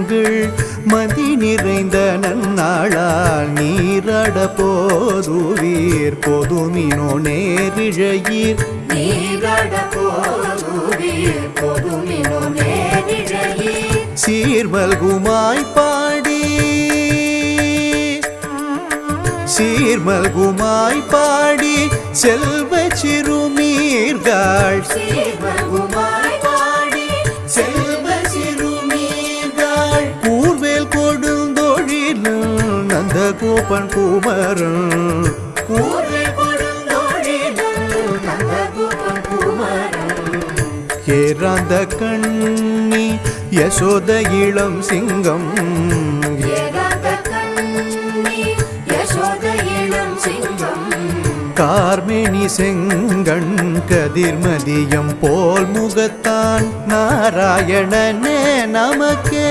திங்கள் மதி நிறைந்த நன்னாளால் நீராட போதுவீர் பொதுமினோ நேரிழையீர் நீராட போதுவீர் பொதுமினோ நேரிழையீர் சீர்மல்குமாய் பாடி சீர்மல்குமாய் பாடி செல்வ சிறுமீர்கள் சீர்மல்குமாய் பாடி செல்வ சிறுமீர்கள் கூர்வேல் கொடுந்தொழிலும் நந்தகோபன் குமரன் கூர்வேல் கொடுந்தொழிலும் நந்தகோபன் குமரன் ஏராந்த கண்ணி யசோத இளம் சிங்கம் ஏராந்த கண்ணி யசோத இளம் சிங்கம் கார்மேனி செங்கண் கதிர்மதியம் போல் முகத்தான் நாராயணனே நமக்கே